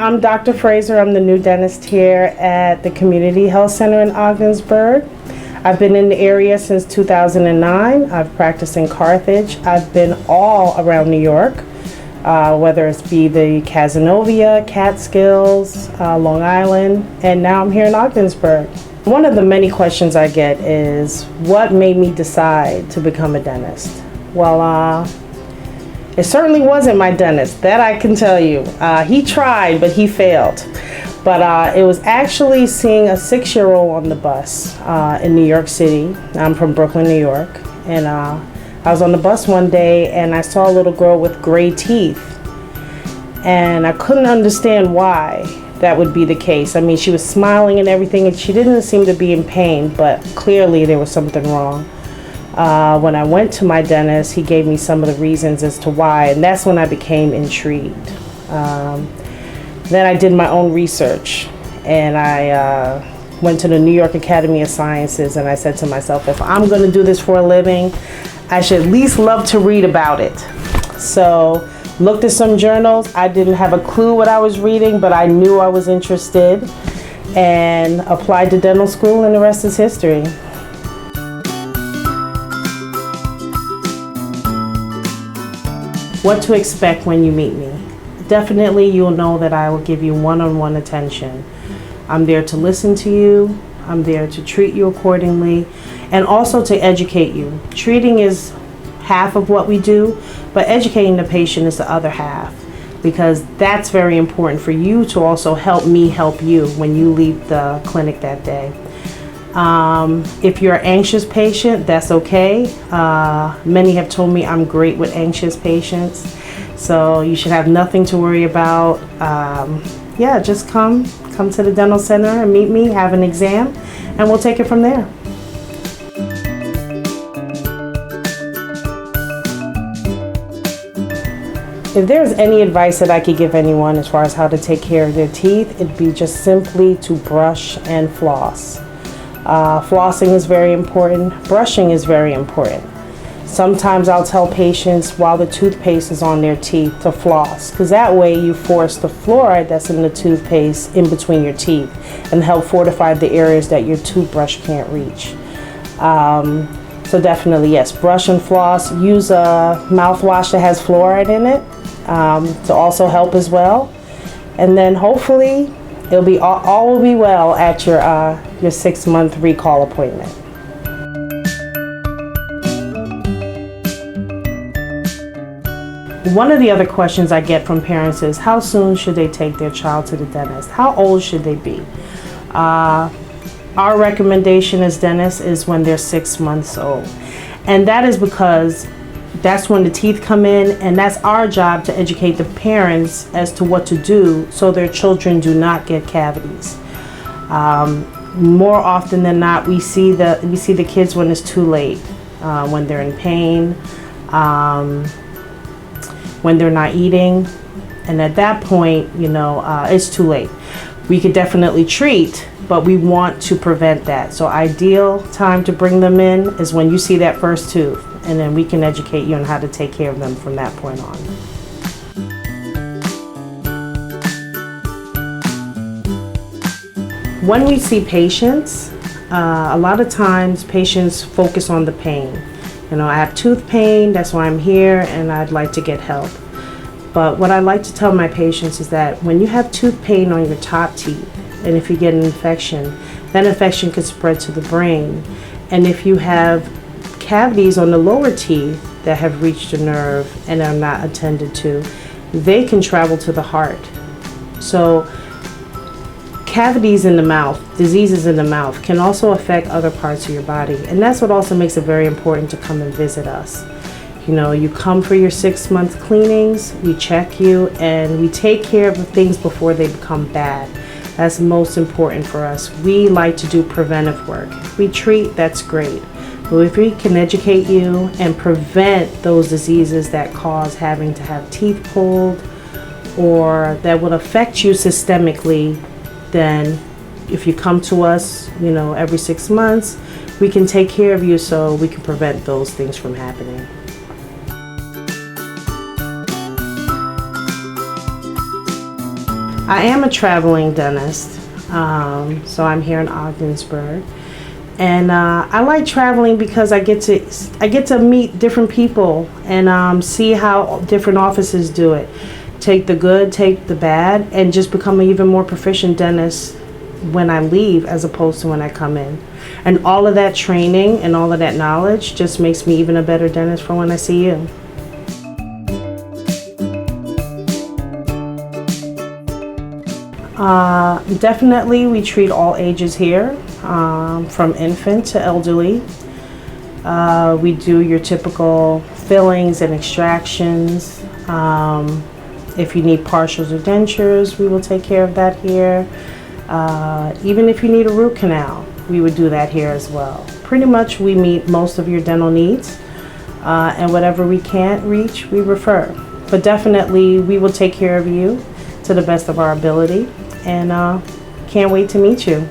I'm Dr. Fraser. I'm the new dentist here at the Community Health Center in Ogdensburg. I've been in the area since 2009. I've practiced in Carthage. I've been all around New York, whether it's be the Cazenovia, Catskills, Long Island, and now I'm here in Ogdensburg. One of the many questions I get is, what made me decide to become a dentist? Well, it certainly wasn't my dentist, that I can tell you. He tried, but he failed. But it was actually seeing a 6-year-old on the bus in New York City. I'm from Brooklyn, New York. And I was on the bus one day and I saw a little girl with gray teeth. And I couldn't understand why that would be the case. I mean, she was smiling and everything and she didn't seem to be in pain, but clearly there was something wrong. When I went to my dentist, he gave me some of the reasons as to why, and that's when I became intrigued. Then I did my own research, and I went to the New York Academy of Sciences, and I said to myself, if I'm going to do this for a living, I should at least love to read about it. So looked at some journals. I didn't have a clue what I was reading, but I knew I was interested, and applied to dental school, and the rest is history. What to expect when you meet me. Definitely you'll know that I will give you one-on-one attention. I'm there to listen to you, I'm there to treat you accordingly, and also to educate you. Treating is half of what we do, but educating the patient is the other half, because that's very important for you to also help me help you when you leave the clinic that day. If you're an anxious patient, that's okay. Many have told me I'm great with anxious patients, so you should have nothing to worry about. Yeah, just come to the dental center and meet me, have an exam, and we'll take it from there. If there's any advice that I could give anyone as far as how to take care of their teeth, it'd be just simply to brush and floss. Flossing is very important. Brushing is very important. Sometimes I'll tell patients while the toothpaste is on their teeth to floss, because that way you force the fluoride that's in the toothpaste in between your teeth and help fortify the areas that your toothbrush can't reach. So definitely yes, brush and floss. Use a mouthwash that has fluoride in it to also help as well. And then hopefully it'll be all will be well at your 6-month recall appointment. One of the other questions I get from parents is, how soon should they take their child to the dentist? How old should they be? Our recommendation as dentists is when they're 6 months old. And that is because that's when the teeth come in, and that's our job to educate the parents as to what to do so their children do not get cavities. More often than not, we see the kids when it's too late, when they're in pain, when they're not eating, and at that point, it's too late. We could definitely treat, but we want to prevent that. So ideal time to bring them in is when you see that first tooth, and then we can educate you on how to take care of them from that point on. When we see patients, a lot of times patients focus on the pain. I have tooth pain, that's why I'm here, and I'd like to get help. But what I like to tell my patients is that when you have tooth pain on your top teeth, and if you get an infection, that infection could spread to the brain. And if you have cavities on the lower teeth that have reached a nerve and are not attended to, they can travel to the heart. So cavities in the mouth, diseases in the mouth, can also affect other parts of your body. And that's what also makes it very important to come and visit us. You come for your 6-month cleanings, we check you, and we take care of the things before they become bad. That's most important for us. We like to do preventive work. If we treat, that's great. But if we can educate you and prevent those diseases that cause having to have teeth pulled or that would affect you systemically, then if you come to us, every 6 months, we can take care of you so we can prevent those things from happening. I am a traveling dentist, so I'm here in Ogdensburg. And I like traveling because I get to meet different people and see how different offices do it. Take the good, take the bad, and just become an even more proficient dentist when I leave as opposed to when I come in. And all of that training and all of that knowledge just makes me even a better dentist for when I see you. Definitely we treat all ages here, from infant to elderly. We do your typical fillings and extractions. If you need partials or dentures, we will take care of that here. Even if you need a root canal, we would do that here as well. Pretty much we meet most of your dental needs, and whatever we can't reach, we refer. But definitely we will take care of you to the best of our ability, and can't wait to meet you.